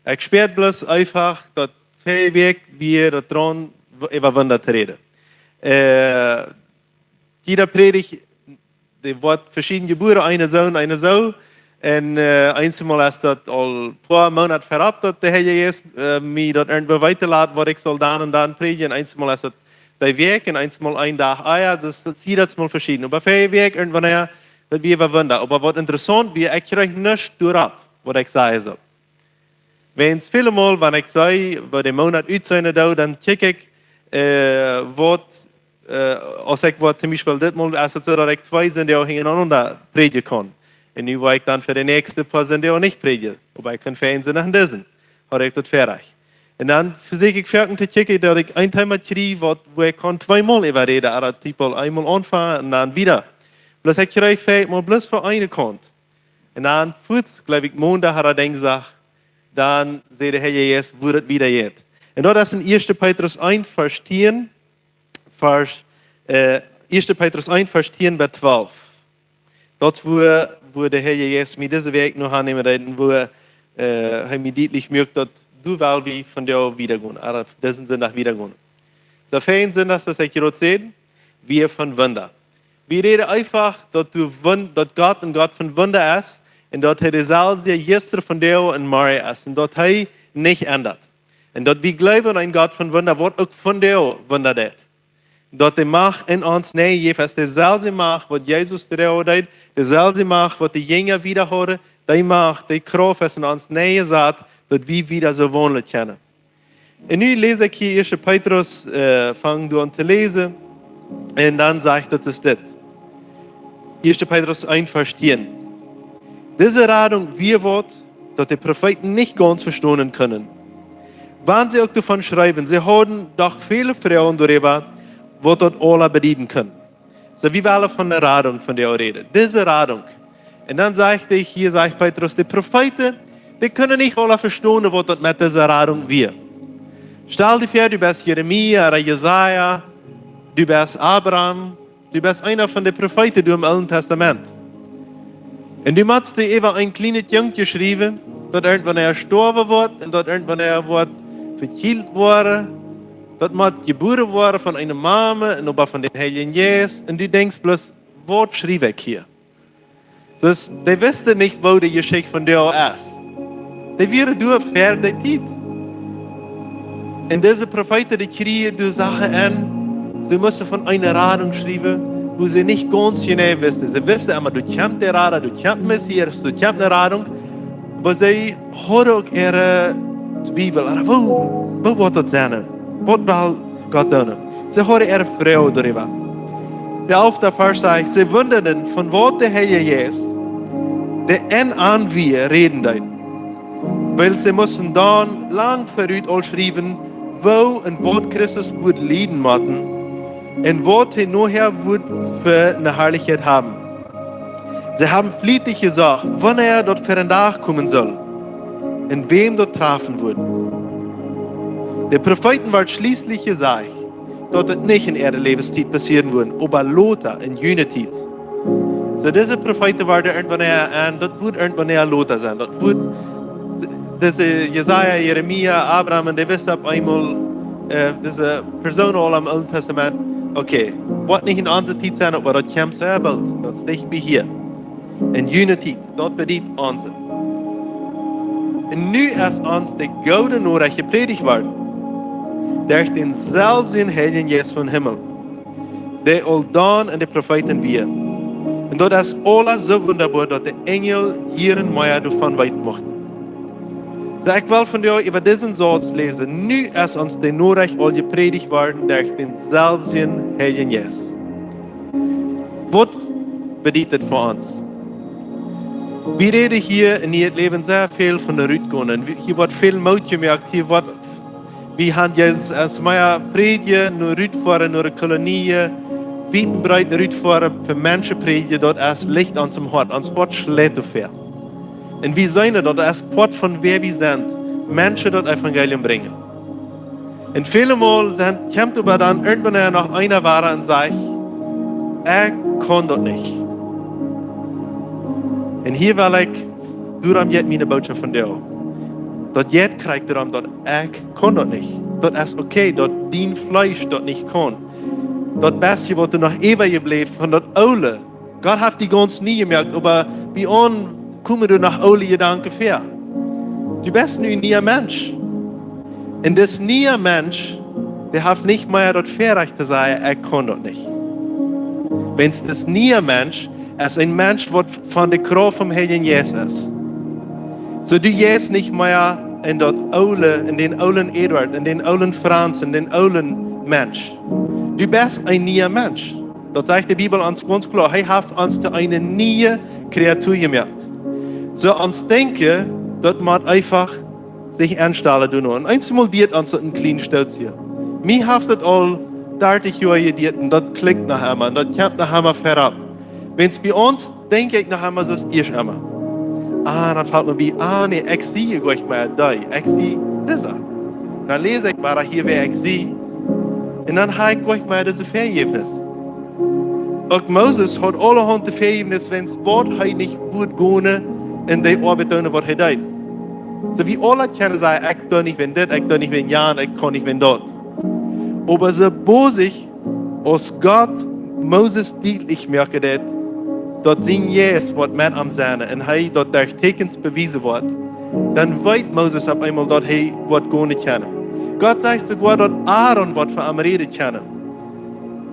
Ich spürt bloß einfach, dass viel Weg wir da dran über Wunder zu reden. Jeder Predigt, die wird verschiedene Geburten, eine Sohn, eine Sau. Und einmal ist das al ein paar Monate verab, dass der Herr Jesus mir das irgendwo weiterlässt, was ich soll dann und dann predigen. Einmal ist das der Weg und einmal ein Tag Eier, das ist jedes Mal verschieden. Aber viel Weg irgendwann her, das wir Wunder. Aber was interessant wird, ich kriege nicht durch, was ich sage soll. Wenn es viele Mal, wenn ich sage, bei dem Monat uit sein, dann kicke ich, was als ich zum Beispiel dit Mal, als es so, dass ich 2 sind, die auch hintereinander predigen kann. Und nu war ich dann für die nächste Person, die auch nicht predigen. Aber ich kann für einen nach diesen. Habe ich das fertig. Und dann versuche ich fertig zu kicken, dass ich ein Thema kriege, wo ich kann 2-mal überreden, aber typisch einmal anfangen und dann wieder. Bloß ich kriege vielleicht mal bloß für eine Kant. Und dann, glaube ich, Montag hat er dann gesagt, dann sagt der Herr Jesus, wo das wieder geht. Und das ist in 1. Petrus 1, Vers 10, 1. Petrus 1, Vers 10 bis 12. Dort, wo der Herr Jesus mir diese Weg noch annehmen, wo er mir deutlich merkt, dass du willst wie von dir wiedergehen, aber diesen Sinn nach wiedergehen. So fein sind das, was ich gerade sehe, wir von Wunder. Wir reden einfach, dass Gott ein Gott von Wunder ist und dass er derselbe gestern von dir und morgen ist und dass er nicht ändert. Und dass wir glauben an einen Gott von Wunder, was auch von dir Wunder tut. Dass die Macht in uns nicht jeweils derselbe Macht, was Jesus der hat, derselbe Macht, was die Jünger wieder haben, die Macht, die Kraft ist in uns nicht sagt, dass wir wieder so wohnen können. Und nun lese ich hier 1. Petrus, fangen an zu lesen, und dann sagt das ist das. 1. Petrus 1, Vers 10. Diese Radung wird, dass die Propheten nicht ganz verstehen können. Wann sie auch davon schreiben, sie haben doch viele Frauen darüber, wo dort alle bedienen können. So wie wir alle von der Radung von der reden. Diese Radung. Und dann sagt Petrus, die Propheten, die können nicht alle verstehen, was dort mit dieser Radung wird. Stell dir vor, du bist Jeremia oder Jesaja, du bist Abraham, du bist einer von den Propheten im Alten Testament. Und du hast dir eben ein kleines Jung geschrieben, dass irgendwann er gestorben wird und dass irgendwann er wird verkillt wurde, dass man geboren wurde von einer Mama und aber von den Heiligen Jesus. Und du denkst bloß, was schrieb ich hier? Das, die wissen nicht, wo die Geschichte von dir ist. Die wären durch fertig Zeit. Und diese Propheten, die kriegen die Sachen an, sie müssen von einer Radung schreiben, wo sie nicht ganz genau wissen. Sie wissen immer, du kennst die Radung, du kennst Messias, du kennst eine Radung, aber sie haben auch ihre Zweifel. Wo wird das sein? Was will Gott tun? Sie haben ihre Freude darüber. Der 11. Vers sagt, sie wundern, von wo der Herr Jesus, der an wir reden dann. Weil sie müssen dann lang verrückt all schreiben, wo und was Christus wird leiden machen und was er nachher wird für eine Herrlichkeit haben. Sie haben fließig gesagt, wann er dort für einen Tag kommen soll und wem dort treffen wird. Der Propheten wird schließlich gesagt, dass das nicht in ihrer Lebenszeit passieren wird, aber Lothar in Unität. So diese Propheten werden irgendwann das wird irgendwann Lothar sein. Das wird diese Jesaja, Jeremia, Abraham, und die wissen auf einmal, diese Personen all im Alten Testament, okay, was nicht in unserer Zeit sein, aber das kommt sehr bald. Das ist nicht wie hier. In Unität, dort bedient uns. Und nu ist uns die gouden Nachricht gepredigt worden, durch den selben Heiligen Jesus vom Himmel, der all dann in die Propheten wir. Und das ist alles so wunderbar, dass die Engel hier in Meier davon weit mochten. So, ich will von dir über diesen Satz lesen. Nu ist uns die Nachricht all gepredigt worden durch den selben Heiligen Jesus. Was bedeutet für uns? Wir reden hier in ihrem Leben sehr viel von der Rückgehen. Hier wird viel Mut gemerkt. Hier wird, wir haben jetzt als Meier predigen, nur Rückfahren, nur Kolonie, weit und breit Rückfahren für Menschen predigen, dort ist Licht an zum Hort. Ans Hort schlägt auf. Und wir sehen dort als Port von wer wir sind, Menschen dort Evangelium bringen. Und viele Mal kommt aber dann irgendwann noch einer war und sagt, kann das nicht. Und hier will ich, du hast jetzt meine Botschaft von dir. Dat jet krijgt erom dat ik kon dat niet. Dat is oké, dat dien Fleisch dat niet kon. Dat beste wat er nog even gebleven van dat oude. Gott heeft die ganz nie gemerkt, aber bij ons komen du nach oude gedanken ver. Du bist nu een nieuwe Mensch. En das nieuwe Mensch, der heeft nicht mehr das Verrecht zu sagen, ich kann das nicht. Wenn es das nieuwe Mensch ist ein Mensch, der von der Kraft vom Heiligen Jesus ist. So du gehst nicht mehr in das Aule, in den Aulen Eduard, in den Aulen Franz, in den Aulen Mensch. Du bist ein neuer Mensch. Das sagt die Bibel uns ganz klar. Er hat uns zu einer neuen Kreatur gemacht. So uns denken, dass man einfach sich ernststellen tun. Und einmal diet uns ein kleinen Stolz hier. Mir hat das all 30 Jahre gediet und das klickt nach einmal, das kommt nach einmal verab. Wenn es bei uns, denke ich nach einmal, so ist es immer. Dan valt me bij, nee, ik zie je maar daar. Ik zie deze. Dan lees ik maar hier waar ik zie. En dan ga ik maar deze vergevenis. Ook Moses had allerhand de vergevenis, wens wat hij niet goed gaan in die arbeid doen wat hij deed. So wie alle kunnen zeggen, ik doe niet wenn dit, ik doe niet wenn ja, ik kan niet wenn dat. Aber so bosig, als Gott Moses deutlich merkt, dat zijn Jes wordt met am zijn en hij dat durch tekens bewiesen wordt, dan weet Moses op einmal dat hij wat gar nicht kennen. Gott sagt sogar, dat Aaron wat von am reden kennen.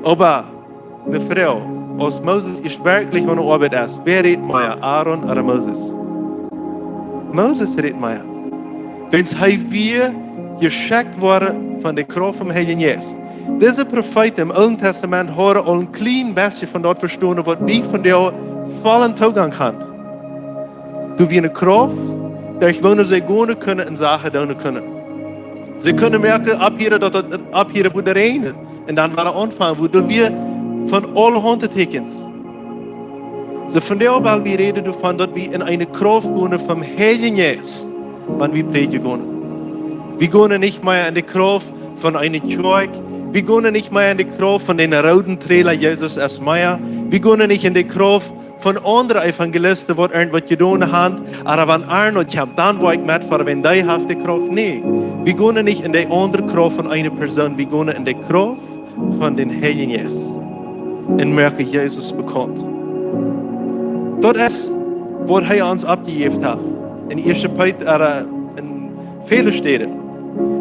Aber, eine Frau, als Moses ist wirklich an der Arbeit ist, wer redet mehr, Aaron oder Moses? Moses redet mehr. Wenn es wir geschickt worden von der Kraft vom Heiligen Jesus. Diese Propheten im Alten Testament haben al ein klein bisschen von dort verstanden, was wir von der vollen Zugang haben. Du wie eine Kraft, der ich wohne, sie gehen können und Sachen tun können. Sie können merken, ab hier wo der regnet. Und dann war anfangen, wo du wir von allen Hundertekens. So von der weil wir reden davon, dass wir in eine Kraft gehen vom Heiligen Jesus, wenn wir predigen gehen. Wir gehen nicht mehr in die Kraft von einer Kirche. Wir gehen nicht mehr in die Kraft von den roten Trailer Jesus als Meier. Wir gehen nicht in die Kraft von anderen Evangelisten, die irgendwas getan haben. Aber wenn Arnold kommt, dann wo ich mitfahre, wenn die hat die Kraft. Nee, wir gehen nicht in die andere Kraft von einer Person. Wir gehen in die Kraft von den Heiligen Jesus. Und merken, Jesus bekommt. Das ist, was er uns abgegeben hat. In 1. Petrus, in vielen Städten.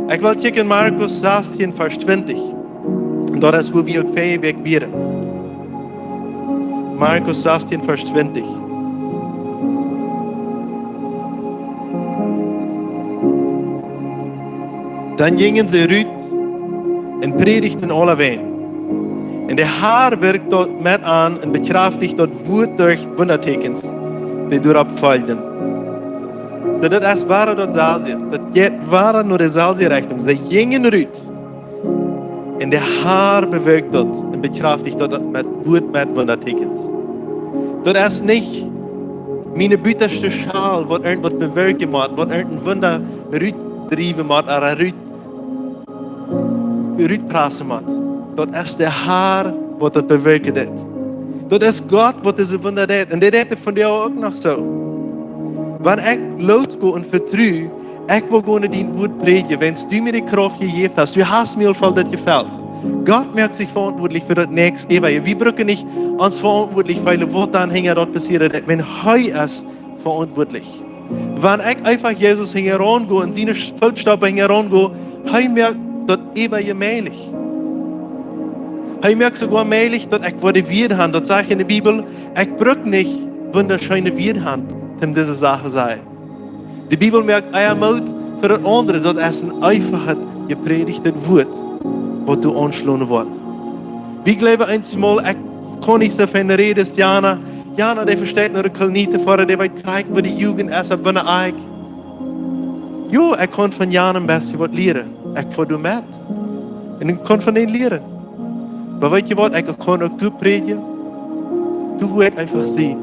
Ich will kijken in Markus 16, Vers 20. Und das ist, wo wir auch fähig werden. Markus 16, Vers 20. Dann gingen sie rüt und predigten alle ween. Und der Herr wirkt dort mit an und bekräftigt dort Wut durch Wundertekens, die dort folgten. So das war dort Salzia. Das war nur die Salzia-Richtung. Sie gingen rüt. Und der Herr bewirkt dort und bekräftigt dort mit Wut mit Wundertekens. Das ist nicht meine bitterste Schal, was irgendwas bewirken muss, was irgendein Wunder rüt driven muss, oder rüt prassen muss. Das ist der Herr, was das bewirkt hat. Das ist Gott, was diese Wunder hat. Und der hat von dir auch noch so. Wenn ich losgehe und vertraue, ich will gerne dein Wort predigen, wenn du mir die Kraft gegeben hast, du hast mir voll das gefällt. Gott macht sich verantwortlich für das nächste Ewige. Wir brauchen nicht uns verantwortlich, weil was dann dort passiert ist. Wenn er ist verantwortlich. Wenn ich einfach Jesus herangehe und seine Fußstapfen herangehe, er merkt das Ewige mählich. Er merkt sogar mählich, dass ich wurde wir haben. Das sagt in der Bibel, ich brauche nicht wunderschöne wir haben. Diese Sache sei. Die Bibel merkt, er Mut für das andere, dat es ein einfaches, gepredigtes Wort, was du anschlagen wird. Wir glauben einmal, ich kann nicht so viel reden, Jana, der versteht nur die Kolonite vorher, der weiß gleich, wo die Jugend ist, ab wann ich. Jo, ich kann von Jana am besten was lernen. Ich fahre du mit. Und ich kann von denen lernen. Aber weißt du was, ich kann auch du predigen. Du wirst einfach sehen.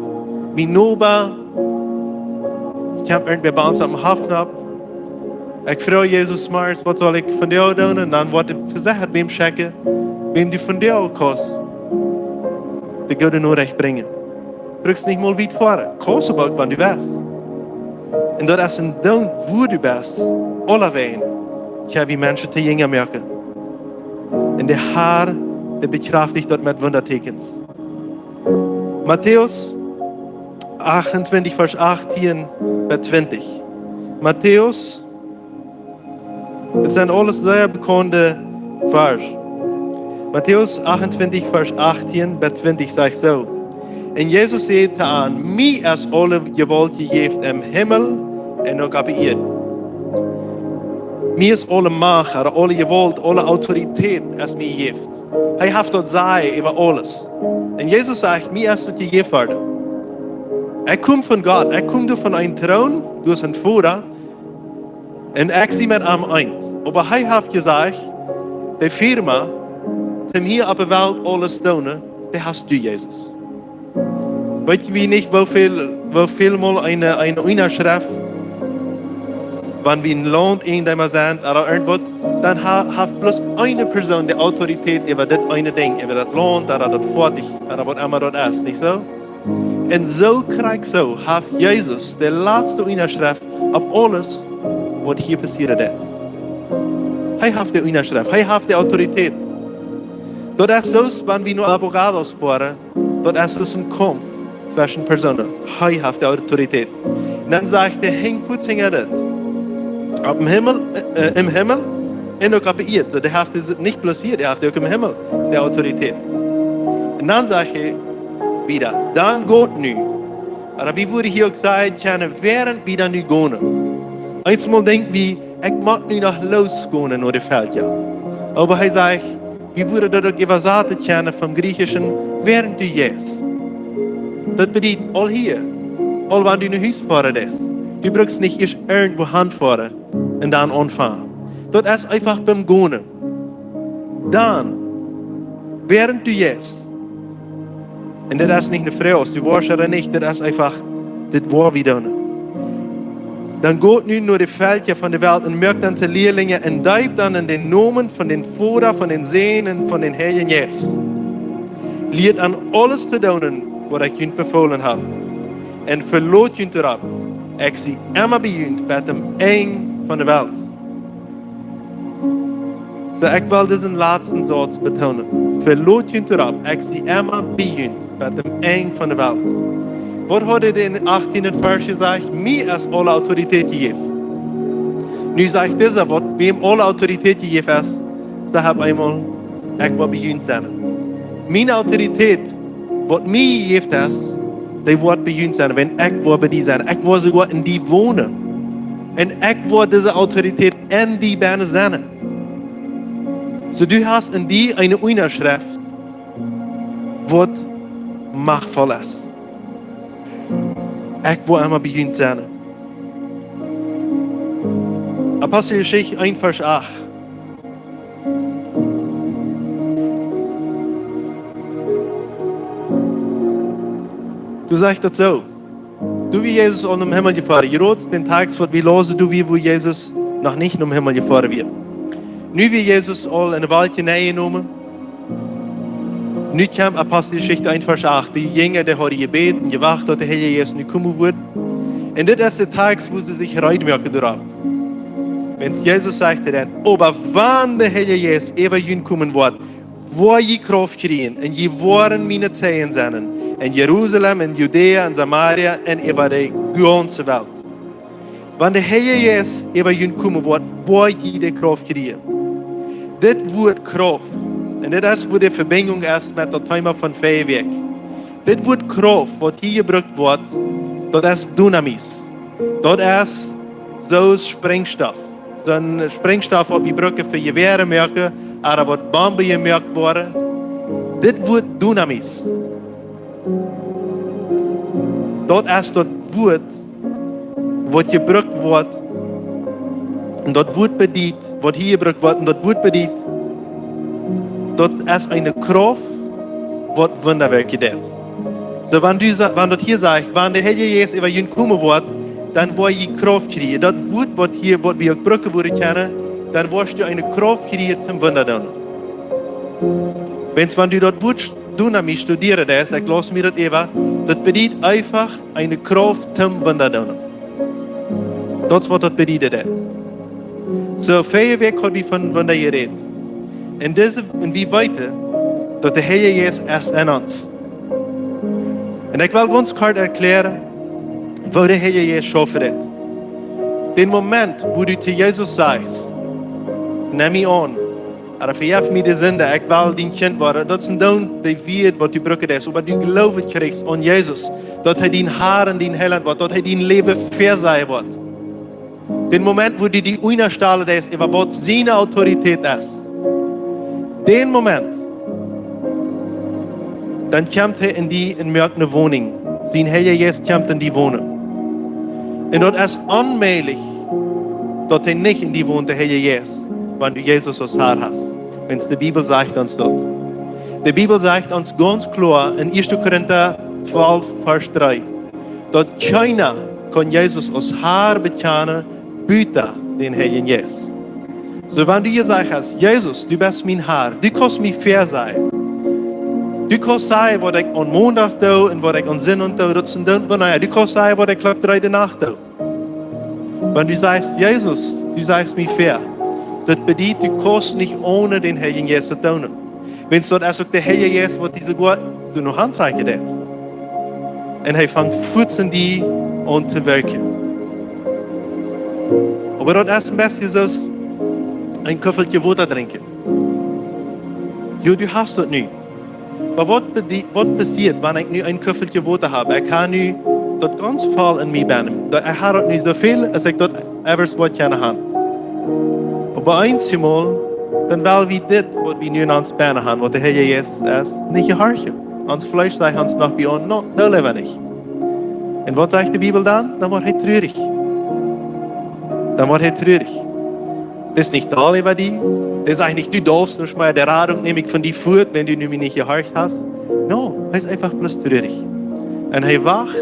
Wie Noba, ich habe irgendwer bei uns am Hafen ab. Ich frage Jesus mal, was soll ich von dir tun? Und dann wird er versichert, wem schicken, wem die von dir auch kostet. Die Gott nur recht bringen. Du brauchst nicht mal weit fahren. Kostet aber, wenn du weißt. En dat is een down waar du bent, alle wijn, kan we mensen te jingen merken. En de Haar, de bekrachtigt dat met wondertekens. Matthäus 28, vers 18 bis 20. Matthäus, het zijn alles zeer bekende vers. Matthäus 28, vers 18 bis 20 zegt zo. En Jezus zei aan, mij is alle geweld gegeven in hemel en ook op eerd. Mij is alle macht, alle geweld, alle autoriteit is mij gegeven. Hij heeft dat zei over alles. En Jezus zegt, mij is dat gegeven worden. Ik kom van God, ik kom van een troon, door zijn Vader, en ik zie met hem eind. Maar hij heeft gezegd, de firma, die hier op de wereld alles doen, die hast du, Jezus. Weet je wie niet hoeveel mal eine Unterschrift, wenn wir ein Land irgendwann sind oder irgendwas, dann hat bloß eine Person die Autorität über das eine Ding, über das Land oder das Fertig oder was immer das ist, nicht so? Und so kriegt so, hat Jesus die letzte Unterschrift auf alles, was hier passiert ist. Er hat die Unterschrift, er hat die Autorität. Das ist so, wenn wir nur Abogados fahren, das ist so ein Kampf zwischen Personen. Er hat die Autorität. Und dann sagt er, hängt das. Auf dem Himmel, im Himmel und auch auf der Erde. So, der hat es nicht bloß hier, der hat auch im Himmel die Autorität. Und dann sagt er wieder, dann geht nicht. Aber wie wurde hier gesagt, kann während wieder nicht gehen. Einmal denken wir, ich mag nicht nach losgehen nur die Feld, ja. Aber er sagt, wie wurde das auch übersetzt können vom Griechischen, während du gehst. Das bedeutet, all hier, all wenn du in ein Haus fahren lässt. Du brauchst nicht erst irgendwo hinfahren und dann anfangen. Das ist einfach beim Gehen. Dann, während du gehst, und das ist nicht eine Frau, du warst oder nicht, das ist einfach, das war wieder. Dann geht nun nur die Felder von der Welt und merkt dann die Lehrlinge und deibt dann in den Namen von den Vater, von den Seen und von den Herren Jesus. Lehrt an alles zu tun, was ich euch befohlen habe. Und verlot euch darauf. Ich zie immer bij jullie bij dem Eng van de Welt. So, ik wil deze laatste Satz betonen. Verloot jullie erop. Ik zie immer bij jullie bij dem Eng van de Welt. Wat had hij in 18. vers gezegd? Mij is alle autoriteit gegeven. Nu zegt deze wat, wem alle autoriteit gegeven is, ze hebben eenmaal, ik wil bij jullie zijn. Mijn autoriteit, wat mij gegeven is, die wordt bij jullie zijn, wenn ik word bij die zijn. Ik word sogar in die wonen. En ik word deze autoriteit in die bijna zijn. So du hast in die eine Unterschrift, wat machtvoll ist. Ik word immer bei jullie zijn. Apostelgeschichte 1, vers 8. Du sagst das so. Du wie Jesus an dem Himmel gefahren. Je rood den Tag, was wir losen, du wie wo Jesus noch nicht am Himmel gefahren wird. Nu wie Jesus all in de Welt hineingenommen. Nu kam Apostelgeschichte 1, vers 8. Die Jünger, die haben gebeten, gewacht, dass der Herr Jesus nicht kommen wird. Und das ist der Tag, wo sie sich reinmerken darauf. Wenn Jesus sagte dann, aber wann der Herr Jesus über ihn kommen wird, wo je Kraft kriegen und je waren meine Zehen sein. In Jerusalem, in Judäa, in Samaria und über die ganze Welt. Wenn der Herr Jesus über ihn kommen wird, wo jede Kraft kriegen. Das wird Kraft. Und das ist, wo die Verbindung ist mit der Thema von Feuerwerk. Das wird Kraft, was hier gebraucht wird, das ist Dynamis. Das ist so Sprengstoff. So ein Sprengstoff, was wir brauchen für Gewehre merken, aber was Bomben gemerkt worden. Das wird Dynamis. Das ist das Wort, was gebraucht wird. Und das Wort bedient, was hier gebraucht wird, und das Wort bedient, das ist eine Kraft, was Wunderwerke tut. So, wenn das hier sagt, wenn der Herr Jesus über ihn kommen wird, dann wird je Kraft kriegen. Das Wort, was hier, was wir brauchen würden kennen, dann wirst du eine Kraft kriegen zum Wunder tun. Wenn du das Wort Dynamis studieren lässt, ich lasse mir das eben, das bedient einfach eine Kraft zum Wunder tun. Dat is wat dat bedeutet. So, veel week had we van der geredet. En wie weten dat de Heer Jezus is in ons. En ik wil ganz kort erklären, wat de Heer Jezus schaffen heeft. Den Moment, wo du zu Jesus sagst, neem me aan, aber vergeef me de zonde, ik wil die kind worden. Dat is een doon die weet wat du brücken is. Aber du gelooft krijgt aan Jezus, dat hij die Haar en die Heiland wordt, dat hij die leven verzeihen wordt. Den Moment, wo du die unerstellen ist, über was seine Autorität ist. Den Moment, dann kommt er in die mörkende Wohnung. Sein Herr Jesus kommt in die Wohnung. Und dort ist unmöglich, dass er nicht in die Wohnung der Herr Jesus, wenn du Jesus als Herr hast. Wenn es die Bibel sagt uns dort. Die Bibel sagt uns ganz klar in 1. Korinther 12, Vers 3, dass keiner kann Jesus als Herr bekennen, büter den Herr Jesus. So wenn du hier sagst, Jesus, du bist mein Herr, du kannst mir fair sein. Du kannst sagen, was ich am Montag tue und was ich am Sonntag tue, das sind dann, du kannst sagen, was ich glaube 3 Nacht tue. Wenn du sagst, Jesus, du sagst mir fair, das bedeutet, du kannst nicht ohne den Herr Jesus tun. Wenn es dort also der Herr Jesus, was diese Gott du noch handreichen hat. Und er fängt Futzen die an zu wirken. Aber das ist am besten so ein Köffelchen Wasser trinken. Ja, du hast das nicht. Aber was passiert, wenn ich nur ein Köffelchen Wasser habe? Ich kann nur das ganz voll in mich nehmen. Ich habe nicht so viel, als ich das etwas gerne haben. Aber einmal, dann will wir das, was wir nur in uns Beine haben, was der Herr Jesus ist, nicht gehorchen. Ans Fleisch sagt uns noch bei uns, no, das leben wir nicht. Und was sagt die Bibel dann? Dann wird er traurig. Dann wird er traurig. Das ist nicht da über die. Das sagt nicht, du darfst nicht mal der Radung nehme ich von dir fort, wenn du mich nicht gehorcht hast. No, er ist einfach bloß traurig. Und er wacht,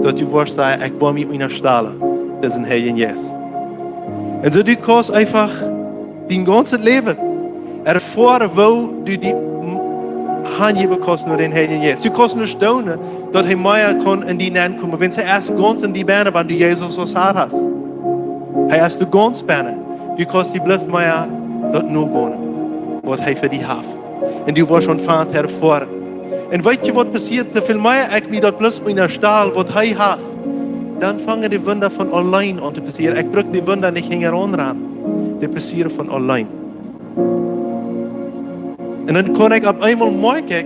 dass du wirst sagen, ich will mich unterstellen. Das ist ein Herr Jesus. Und so du kannst einfach dein ganzes Leben erfahren, wo du die Hand geben kannst nur den Herr Jesus. Du kannst nur staunen, dass er mehr kann in die Nähe kommen. Wenn er erst ganz in die Beine, wenn du Jesus als Herr hast. Er ist du ganz Beine. Du kannst die bloß mehr dort nur gehen, was er für dich hat. Und du wirst schon fahren hervor. Und weißt du, was passiert? So viel mehr ich mich dort bloß in der Stahl, was er hat. Dann fangen die Wunder von allein an zu passieren. Ich brauche die Wunder nicht ran. Die passieren von allein. Und dann kann ich ab einmal merken,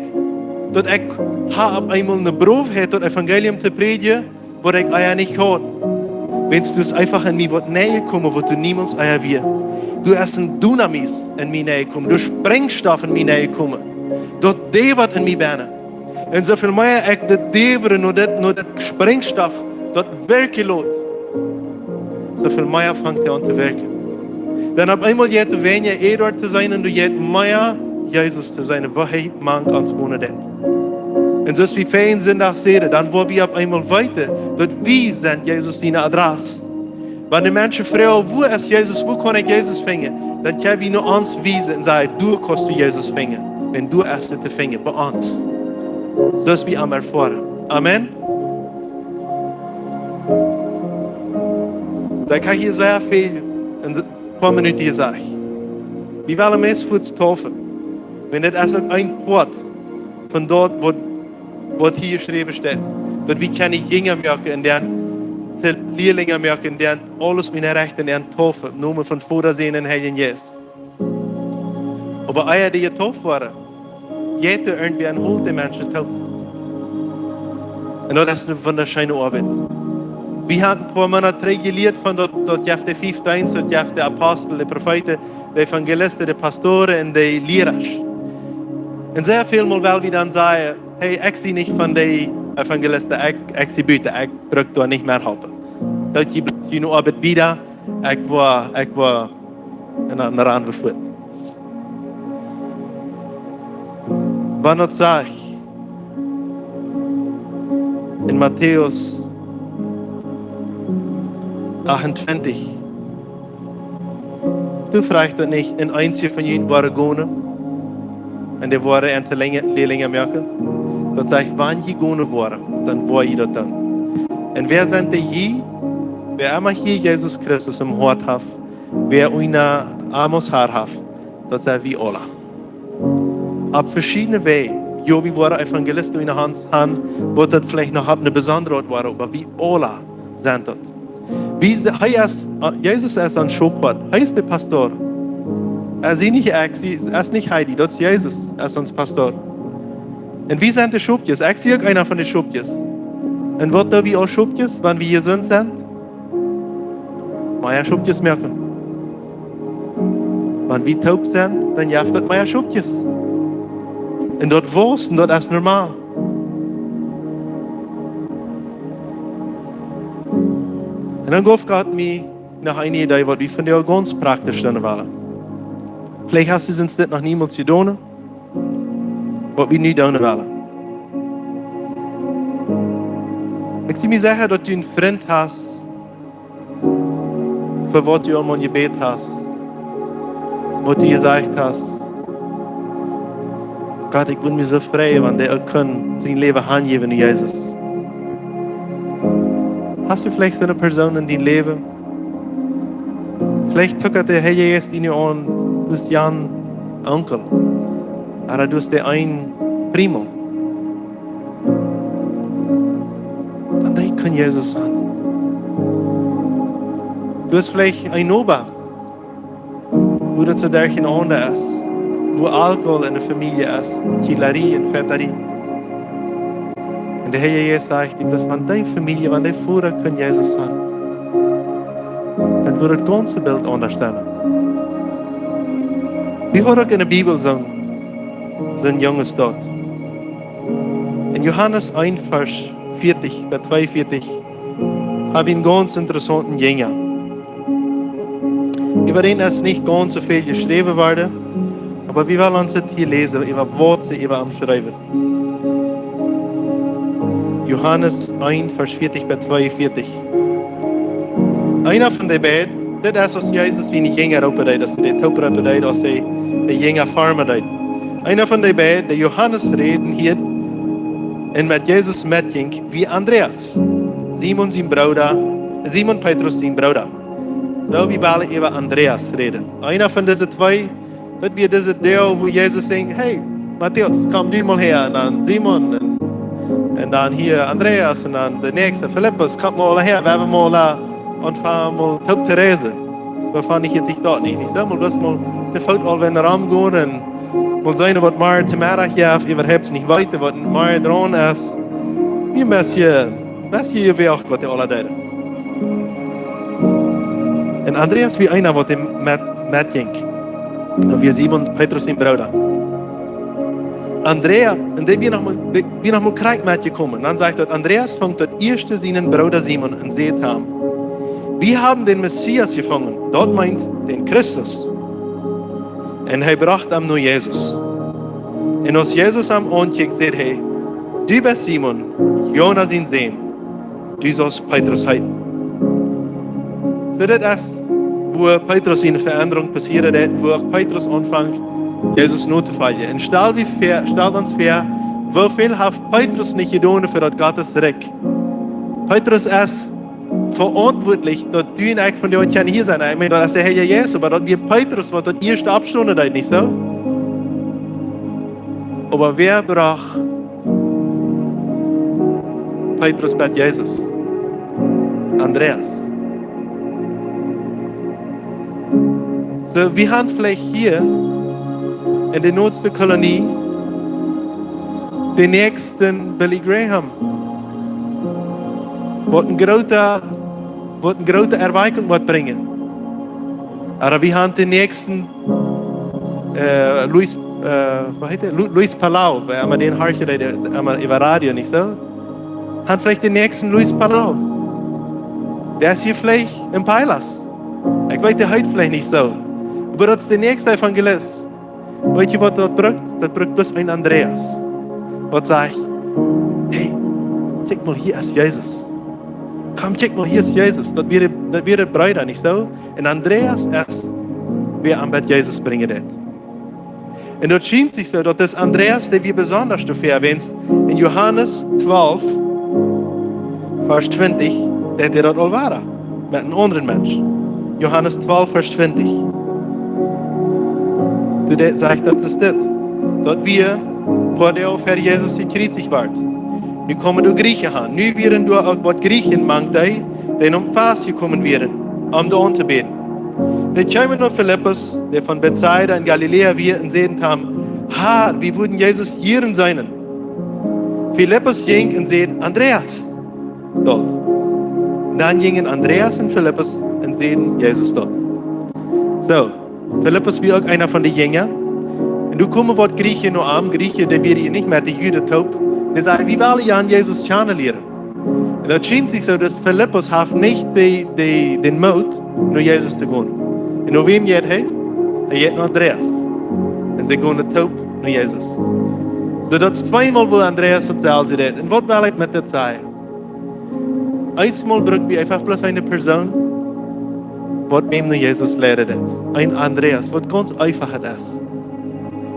dass ich ab einmal eine Beruf habe, das Evangelium zu predigen, was ich ja nicht habe. Wenn du es einfach in mir näher kommen, wo du niemals eier wir. Du hast ein Dynamis in mir näher kommen, du Sprengstoff in mir näher kommen. Dort David in mir berne. Und so viel mehr ich das David nur das Sprengstoff dort wirken lässt. So viel mehr fängt er an zu wirken. Dann ab einmal je du weniger dort zu sein und du je mehr Jesus zu sein, wo er man ganz ohne das. Und so ist wie Ferien sind nach Seele, dann wo wir ab einmal weiter, dort wir sind Jesus seine Adresse. Wenn die Menschen fragen, wo ist Jesus, wo kann ich Jesus finden, dann können wir nur uns wiesen und sagen, du kannst du Jesus finden, wenn du erst zu finden, bei uns. So ist wie am erfahren. Amen. So, ich habe hier sehr viel in ein paar Minuten gesagt. Wir wollen meist für das Taufen. Wenn das erst ein Wort von dort, wo hier geschrieben steht, dass wir keine Jünger merken, in der Lehrlinge merken, in der alles mit der Rechten, in der Taufe, nur von Vordersehen in Herrn Jesus. Aber eier die getauft waren, jeder irgendwie ein Holt der Menschen tauft. Und das ist eine wunderschöne Arbeit. Wir haben ein paar Monate gelehrt von dort Jeff der 5. dort Jeff der Apostel, der Propheten, der Evangelisten, der Pastoren und der Lehrer. Und sehr viel Mal, weil wir dann sagen, hey, ich sehe nicht von den Evangelisten, ich sehe bitte, ich brauche da nicht mehr helfen. Dort gibt es eine Arbeit wieder, ich war in einer anderen Furt. Wann hat sag in Matthäus 28, du fragst doch nicht, in einziger von ihnen war gone, und der war ein Lehrlinge merken. Dort sag ich, wann je gone waren, dann war jeder dann. Und wer sind die hier? wer immer hier Jesus Christus im Hort hat, wer una amos haar hat, das sei wie Ola. Ab verschiedene Wege, jo wie war Evangelist in der Hand haben, wird das vielleicht noch eine besondere Ort war, aber wie Ola sind das. Wie Jesus ist ein Schopot, er ist der Pastor. Er ist nicht Heidi, das ist Jesus, er ist unser Pastor. Und wie sind die Schopjes? Ich sehe einer von den Schopjes. Und wird da wie auch Schopjes, wenn wir hier sind? Meier Schopjes merken. Wenn wir taub sind, dann jaft das Meier Schopjes. Und dort wussten, dort ist normal. Und dann gab Gott mir nach einer Idee, was ich finde, ganz praktisch dann war. Vielleicht hast du es das noch niemals getan, was wir nicht tun wollen. Ich sehe mir sicher, dass du einen Freund hast, für was du um ein Gebet hast, was du gesagt hast. Gott, ich bin mir so frei, wenn der kann sein Leben angeben in Jesus. Hast du vielleicht so eine Person in deinem Leben? Vielleicht tuckert der Herr jetzt in dir an, du bist Jan Onkel, oder du bist der ein Primo. Dann kann Jesus sein. Du bist vielleicht ein Ober, wo du zu der Ende ist, wo Alkohol in der Familie ist, Chilerie und Fetterie. Und der Herr Jesus sagt ihm, dass wenn deine Familie, wenn dein Vater kann Jesus sein, dann wird das ganze Bild anders sein. Wie hat auch in der Bibel so ein Junges dort. In Johannes 1, Vers 40, bei 42, habe ich einen ganz interessanten Jünger. Über den ist nicht ganz so viel geschrieben worden, aber wir wollen uns das hier lesen, über Worte, über am Schreiben. Johannes 1, Vers 40 bei 42. Einer von den beiden, das ist aus Jesus wie ein Jünger opgedeit, das ist der Tauper opgedeit, als der Jünger Farmer deit. Einer von den beiden, der Johannes reden hier, und mit Jesus mitging, wie Andreas, Simon Petrus sein Bruder. So wie wir über Andreas reden. Einer von diesen zwei, das wird dieser Deal, wo Jesus sagt, hey, Matthäus, komm du mal her, und dann Simon, und dann hier Andreas, und dann der nächste, Philippus, komm mal her, wir haben mal und fahren mal Taub Therese. Wir fahren nicht jetzt dort nicht. Ich sag mal, das mal, der fällt all wenn Raum gehen und mal sein, was mal zum Mittag ja, überhaupt nicht weiter, was mal dran ist. Wie ein bisschen gewerkt, was der alle tut. Und Andreas wie einer, was dem mitging. Und wir Simon, Petrus, sein Bruder. Andrea, und der wir noch mal Krieg mitgekommen. Dann sagt er, Andreas fängt dort erste seinen Bruder Simon und seht haben. Wir haben den Messias gefangen. Dort meint den Christus. Und er brachte ihm nur Jesus. Und als Jesus am ankickt, sagt er, du bist Simon, Jonas ihn sehen. Du sollst Petrus heiten. So das ist, wo Petrus in Veränderung passiert hat, wo auch Petrus anfängt, Jesus nur zu fallen. Und stell uns vor, wie viel hat Petrus nicht getan für das Gottes Reich. Petrus ist verantwortlich, dass du und ich von dir heute hier sein. Ich meine, das ist der Herr Jesus, aber dass wir Petrus, was dort erste Abstunde da nicht so. Aber wer brach Petrus bei Jesus? Andreas. So, wir haben vielleicht hier in der nächsten Kolonie den nächsten Billy Graham. Was eine große Erweiterung bringen. Aber wir haben den nächsten Luis Palau, weil wir den hören über Radio, nicht so? Haben vielleicht den nächsten Luis Palau. Der ist hier vielleicht im Peilas. Ich weiß, der heute vielleicht nicht so. Aber das ist der nächste Evangelist. Weißt du, was das braucht? Das braucht bloß ein Andreas. Was sagt, hey, check mal, hier ist Jesus. Komm, check mal, hier ist Jesus. Das wäre Brüder, nicht so? Und Andreas ist, wer am Bett Jesus bringen wird. Und dort schien sich so, dass das Andreas, der wir besonders dafür erwähnt, in Johannes 12, Vers 20, der das all war. met een andere mens. Johannes 12, vers 20. Toen hij zegt, dat is dit. Dat wir, voor de Herr Jezus gekreuzigd werd. Nu komen de Griechen aan. Nu werden door ook wat Griechen mangt die om vastgekomen werden, om de aan te beden. Die kwamen naar Philippus, die van Bethsaida in Galilea weer en zeiden hem, Herr, wie würden Jesus hier zijn? Philippus ging en zei, Andreas, dort. Dan gingen Andreas en Philippus en zeiden, Jezus dort. So, Philippus wie ook einer van de Jünger. En toen komen wat Griechen nog aan, Griechen, die werden niet met de Juden taub. Die zeiden, wie willen je aan Jezus kennenlernen? En dat schijnt zich zo, dat Philippus heeft niet de moed naar Jezus te gaan. En naar wem gaat hij? Hij gaat naar Andreas. En ze gaan taub naar Jezus. So dat is tweemaal wo Andreas hetzelfde deed. En wat wil ik met dit zeggen? Einmal brauchen wir einfach bloß eine Person, was wem nur Jesus lehrt. Ein Andreas, was ganz einfacher ist.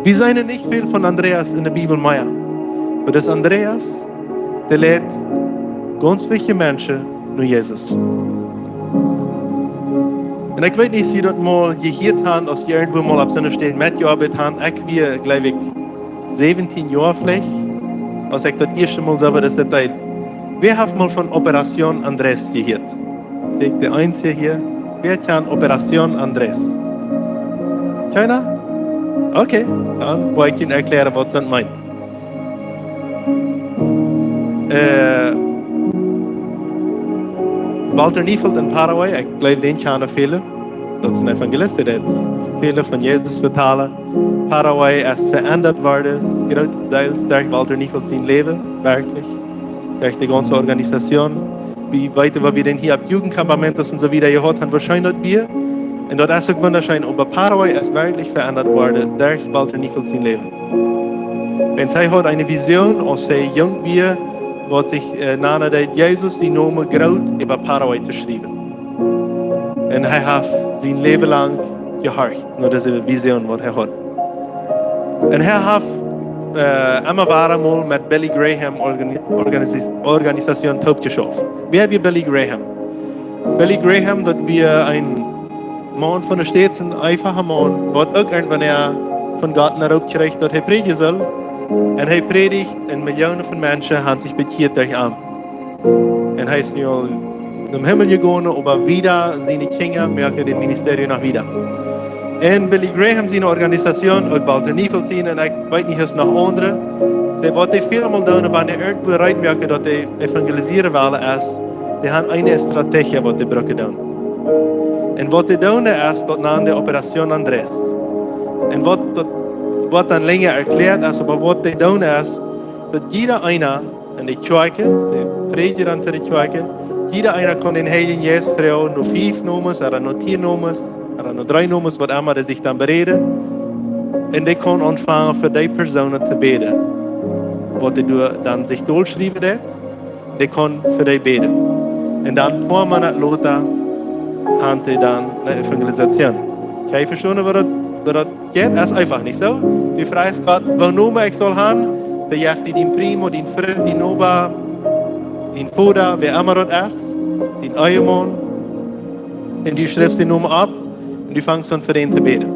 Wir sind nicht viel von Andreas in der Bibel mehr. Aber das Andreas, der lehrt ganz viele Menschen nur Jesus. Und ich weiß nicht, ob Sie das mal gehört haben, als Sie irgendwo mal auf so einer Stelle mitgearbeitet haben. Ich war, glaube ich, 17 Jahre vielleicht, als ich das erste Mal selber das Detail. Wer hat mal von Operation Andres gehört? Sehe ich der Einzige hier? Wer kennt Operation Andres? Keiner? Okay, dann wollte ich Ihnen erklären, was das meint. Walter Niefeld in Paraguay, ich glaube, den kennen viele. Dat is een evangelist, die viele von Jesus vertalen. Paraguay ist verändert worden, grotendeels durch Walter Niefeld sein Leben, wirklich. Durch die ganze Organisation. Wie weiter, was wir denn hier ab Jugendcampamentos und so wieder gehört haben, wahrscheinlich wir. Und dort ist auch wunderschön, aber Paraguay ist wirklich verändert worden durch Walter Niefeld sein Leben. Wenn sie hat eine Vision, als sie jung wir, wird sich nahe Jesus die Name groß über Paraguay zu schreiben. Und er hat sein Leben lang gehorcht, nur diese Vision, was er hat. Und er hat immer mal mit Billy Graham Organisation taub geschafft. Wer wie Billy Graham? Billy Graham, das wir ein Mann von der Stadt, ein einfacher Mann, was auch irgendwann von Gott nach oben gekriegt hat, er predigen soll. Und er predigt und Millionen von Menschen haben sich bekehrt durch ihn. Und er ist nu al im Himmel gegangen, aber wieder seine Kinder merken das Ministerium noch wieder. Und Billy Graham, seine Organisation, auch Walter Niefeld sehen, und ich weiß nicht, es noch andere, was die viel mal tun, wenn die irgendwo reinmerken, dass die evangelisieren wollen, ist, die haben eine Strategie, was die brauchen tun. Und was die tun, ist, das nennt die Operation Andres. Und was dann länger erklärt ist, aber was die tun, ist, dass jeder einer in die Kirche, der Prediger an der Kirche, jeder einer kann den Heiligen Jesus fragen, nur 5 Nomen, oder nur 10 Nomen, oder nur 3 Nomen, was immer die sich dann bereden. Und die kann anfangen, für die Personen zu beten. Was die dann sich durchschreiben, die kann für die beten. Und dann ein paar Monate später haben die dann eine Evangelisation. Kann ich verstehen, was das geht? Das ist einfach nicht so. Die Frage ist gerade, welche Nummer ich soll haben, der jeft die den Primo, den Freund, den Opa, den Vater, wer immer das ist, den Ehemann, und du schreibst die Nummer ab und du fängst dann für den zu beten.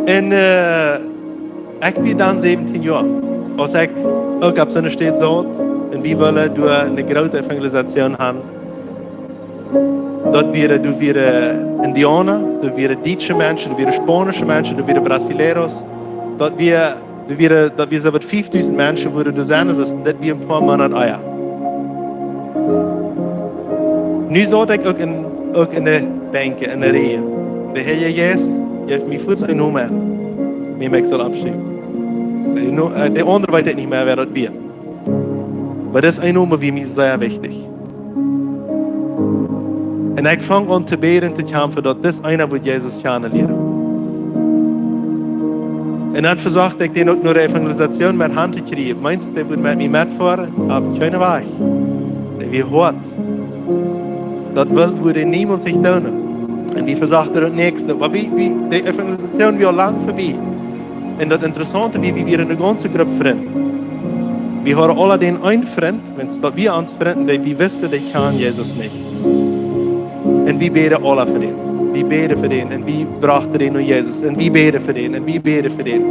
Und ich bin dann 17 Jahre. Als ich auch auf so einer Stadt saß, und wir wollen eine große Evangelisation haben, dort du wären Indianer, du wären deutsche Menschen, du wären spanische Menschen, du wären Brasileiros, dort wir so 5000 Menschen, wo du sein sollst, das wir ein paar Monate Eier. Nu zat ich auch in der Bänke, in der Reihe. Der Herr Jesus, heeft mich voor zijn Nummer an. Wie ich soll abschreiben. Der andere weiß nicht mehr, wer das wir. Aber das ist ein Nummer, wie mir sehr wichtig. Und ich fange an zu beten, zu kämpfen, dass das einer wird Jesus kennenlernen. Und dann versuchte ich den auch nur eine Evangelisation mit Hand zu kriegen. Meinst du, der würde mit mir mitfahren? Aber keine Weg. Der wird hart. Das würde niemand sich tun. Und die versagte das Nächste. Aber die Evangelisation war lang vorbei. Und das Interessante ist, wie wir eine ganze Gruppe Freunde. Wir haben alle den einen Freund, wenn wir uns Freunde, die wissen, die kennen Jesus nicht. En wie beden alle voor den. Wie beden voor den. En wie brachten den naar Jezus. En wie beden voor den. En wie beden voor den.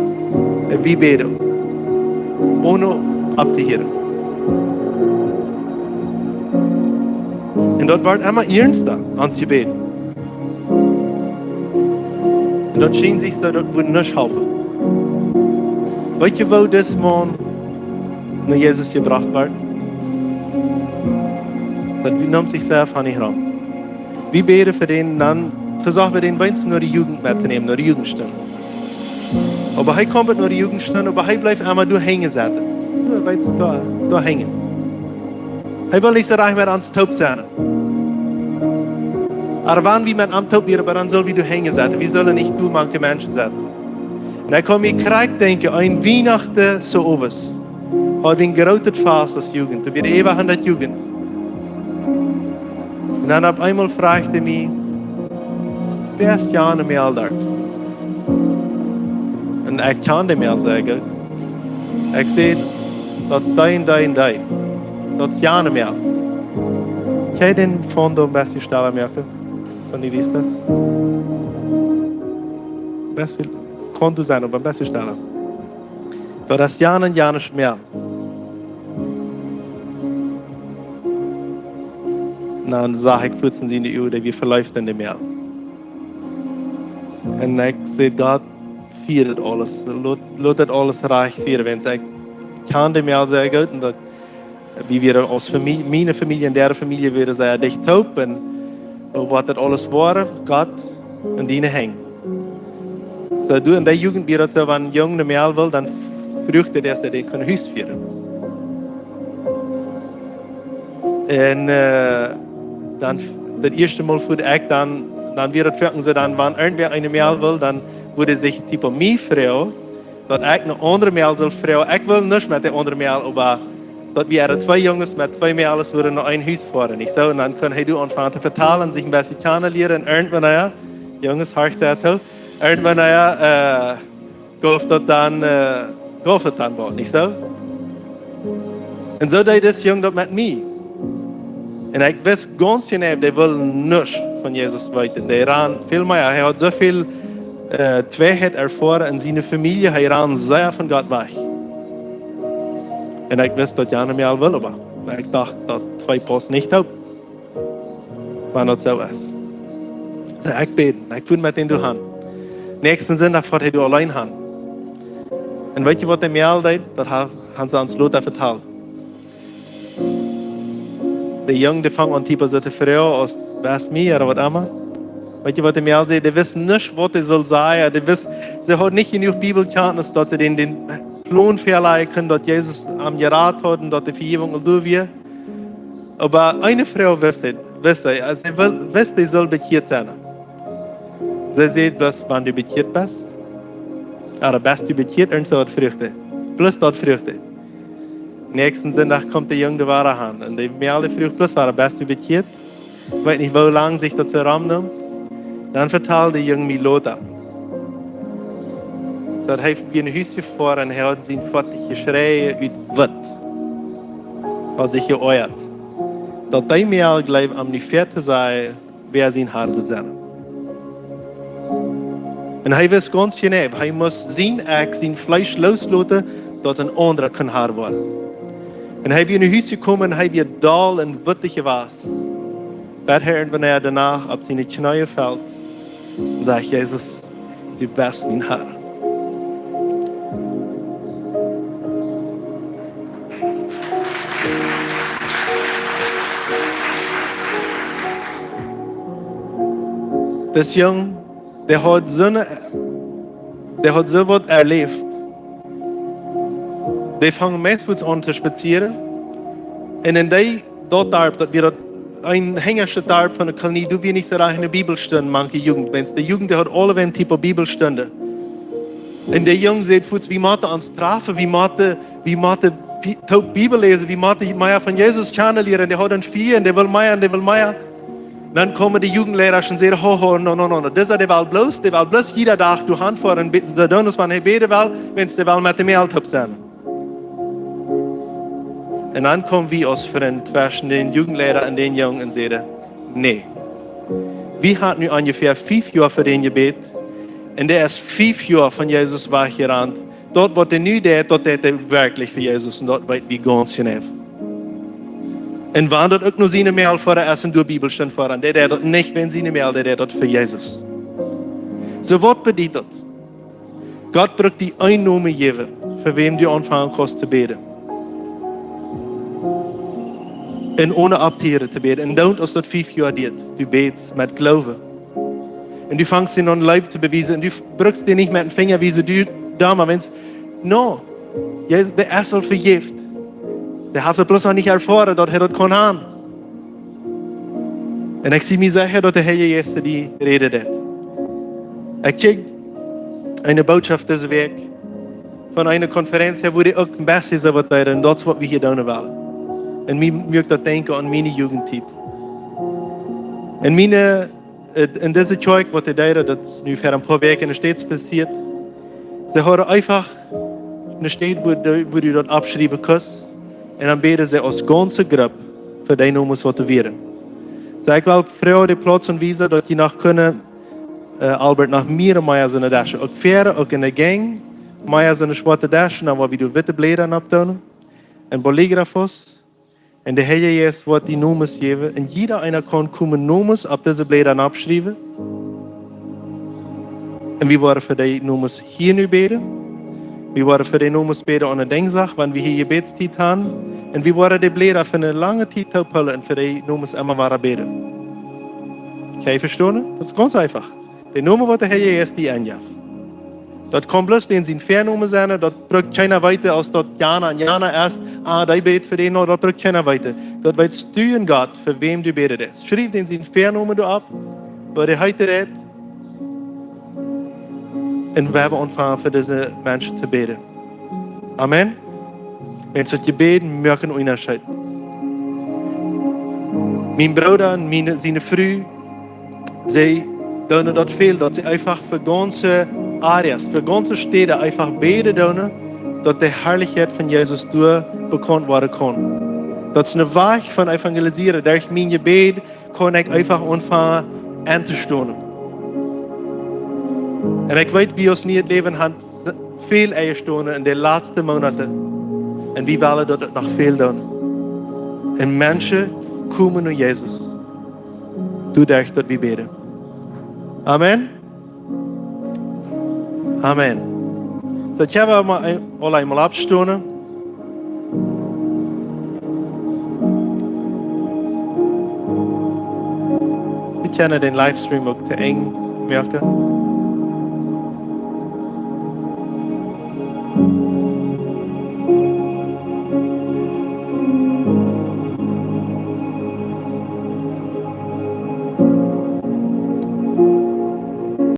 En wie beden. Ohne ab te heren. En dat wordt immer ernster, ans gebed. En dat scheen zich zo, dat we niet helpen. Weet je waar dit man naar Jezus gebracht wordt? Dat nimmt sich zelf aan die ram. Wie beten voor den, dan versuchen wir den wenigstens naar de Jugend mitzunehmen, naar de Jugendstunde. Aber hij komt naar de Jugendstunde, aber hij blijft immer door hängen zitten. Du, weißt du, da hängen. Hij wil niet zo recht meer aan het top zijn. Aber wann wir mit am Top wären, dann sollen wir durch hängen zitten. Wir sollen nicht durch manche Menschen zitten. Und dann kann ich krijg denken, ein Weihnachten so overs. Hat wir ein gerautet Fass als Jugend. Und wir ewig an der Jugend. Und dann auf einmal fragte mich, wer ist Jan mehr dort? Und ich kannte mir sehr gut. Ich sehe, das ist dein. Das ist Jan mehr. Kan je den fondo een beetje stellen merken? Zo niet is dat? Best kon du zijn op een beetje stellen. Dat is Jan en Janus meer. Dan zag ik voetsen in de uur dat we verläuft in de meer. En ik zei, God viert alles. Laat het alles reich vieren. Want ik kan de meer sehr goed. En dat wie wir als Familie, meine Familie und deren Familie wäre sehr dicht taub und was das alles war, Gott in deine hängen. So du in der Jugend wird so, wenn ein Junge mehr will, dann fürchtet er, dass er den Haus führen kann. Und dann das erste Mal für ich dann wird es führen, so dann, wenn irgendwer eine mehr will, dann würde sich typisch meine Frau, dass ich eine andere mehr soll, Frau, ich will nicht mit der anderen mehr, aber dat wir zwei Jungs mit zwei Mädels würden noch ein Haus fahren, nicht so? Und dann können du anfangen zu vertalen, sich ein bisschen kennenlernen und irgendwann, naja, Jungs, hart sehr toll, irgendwann, naja, geht das dann bald, nicht so? Und so deed das Jung das mit mir. Und ich weiß ganz genau, die wollen nichts von Jesus weiten. Die ran viel mehr, er hat so viel Zweiheit erfahren in seiner Familie, er ran sehr von Gott weg. En ik wist dat Jan meer wil, maar ik dacht dat twee pas niet op. Maar dat zo is. Dus ik beten, ik voel met in de hand. Nächsten zondag gaat hij alleen gaan. En weet je wat hij meer deed? Dat hebben ze aan Lothar verteld. De jongen die vangen aan typen zitten vrouw als best meer of wat immer. Weet je wat hij meer zei? Die wisten niet wat hij zal zeggen. Ze hadden niet genoeg Bibelkenntnis, dat ze den Plan verleihen können, dass Jesus am Gerat hat und dass die Vergebung durch wird. Aber eine Frau wusste, sie wusste, sie soll bekehrt sein. Sie sagt bloß, wenn du bekehrt bist, oder bist du bekehrt, und so hat Früchte. Plus dort Früchte. Nächsten Sonntag kommt der Junge Ware an. Und die Mädel Früchte, plus war bist du bekehrt. Ich weiß nicht, wie lange sich das Raum nimmt. Dann vertelt der Junge mir Lothar. Dat hij weer een huisje voor en hij had zijn vatten geschreien uit wat. Had zich geoeierd. Dat hij meer gelijk am niet ver te zijn, wer zijn hart wil zijn. En hij wist ganz genau, hij moest zijn Fleisch loslaten, dat een andere kan haar worden. En hij weer een huisje komen en hij weer dal en wittig was. Dat hij wanneer daarna op zijn knieën valt, zegt Jezus, du bist mijn Herr. Das Jung, der hat so was erlebt. Die fangen meistens an zu spazieren. Und in dort dass wir ein hängerischer Tag von der Kolonie, du wir nicht so in der Bibelstunde, manche Jugend. Wenn der Jugend, der hat alle einen Typ Bibelstunde. Und der Junge sagt, wie man ans Strafe, wie man Bibel lesen, wie man mehr von Jesus kennenlernen. Der hat ein Vier und der will mehr. Dann kommen die Jugendlehrer und sagen, no. Das ist der will bloß jeder Tag durch Hand vor und bitten, dass man beten will, wenn es der will mit dem Alltag sein. Und dann kommen wir als Freund zwischen den Jugendlehrern und den Jungen und sagen, nee, Wir hatten nu ungefähr 5 Jahre für den gebet. Und der ist 5 Jahre von Jesus weggerannt. Dort, wo der nu deed, dort deed er wirklich für Jesus. Und dort weit wie ganz genau. Und wann dort auch nur seine Mail vor der ersten Bibel stand voran. Der dort nicht, wenn seine Mail, der dort für Jesus. So was bedeutet das? Gott braucht die Einnahme geben, für wem du anfangen kannst zu beten. Und ohne Abtieren zu beten. Und don't, als das 5 Jahre geht. Du betest mit Glauben. Und du fängst ihn an Leib zu beweisen. Und du brauchst dir nicht mit dem Finger wie du damals, wenn's, no. Der ist al vergift. Der hat das bloß noch nicht erfahren, dass er das kann haben. Und ich sehe mir sicher, dass der Herr Jesus die redet hat. Ich krieg eine Botschaft diese Weg von einer Konferenz, wo die auch ein bisschen so was teilen. Und das ist, was wir hier tun wollen. Und mir möchte das denken an meine Jugendzeit. Und in dieser Zeug, was ich teilen, das ist nu für ein paar Wochen in der Stadt passiert. Sie haben einfach eine Stadt, wo du das abschreiben kannst. Und dann beten sie als ganze Gruppe für die Nummers, was du werden. So, ich will früher den Platz und weisen, dass die nach können, Albert, nach mir Meier seine Tasche. Auch Pferde, auch in der Gang, Meier seine schwarze Tasche, dann war wie du witte Blätter abtun. Und Bolligraphos. Und der Herr Jesus wird die Nummers geben. Und jeder einer kann kommen Nummers auf diese Blätter abschreiben. Und wir wollen für die Nummers hier nu beten. Wir wollen für die Nummers beten an der Denksache, wenn wir hier Gebetszeit haben. Und wir wollen die Blätter für eine lange Zeit aufhören und für die Nummers immer beten. Kann je verstehen? Das ist ganz einfach. Die Nummer, die der Herr Jesus die anjagt. Das kann bloß den sind Fernummer sein, das braucht keiner weiter, als das Jana erst, die bet für den, das braucht keiner weiter. Das wird steuern Gott, für wem du betest. Schreib den sind Fernummer ab, wo der heute redet. Und wir werden anfangen, für diese Menschen zu beten. Amen. Wenn sie beten, merken wir Unterschied. Mein Bruder und seine Frau, sie tun das viel, dass sie einfach für ganze Areas, für ganze Städte einfach beten tun, dass die Herrlichkeit von Jesus bekannt werden kann. Das ist eine Weg von Evangelisieren. Durch mein Gebet kann ich einfach anfangen, anzustehen. Und ich weiß, wie uns nie Leben haben, viel Stunden in den letzten Monaten. Und wir wollen das noch viel tun. Und Menschen kommen zu Jesus. Du darfst das wir beten. Amen. Amen. So, ich habe mal einmal abstehen. Wir können den Livestream auch zu eng merken.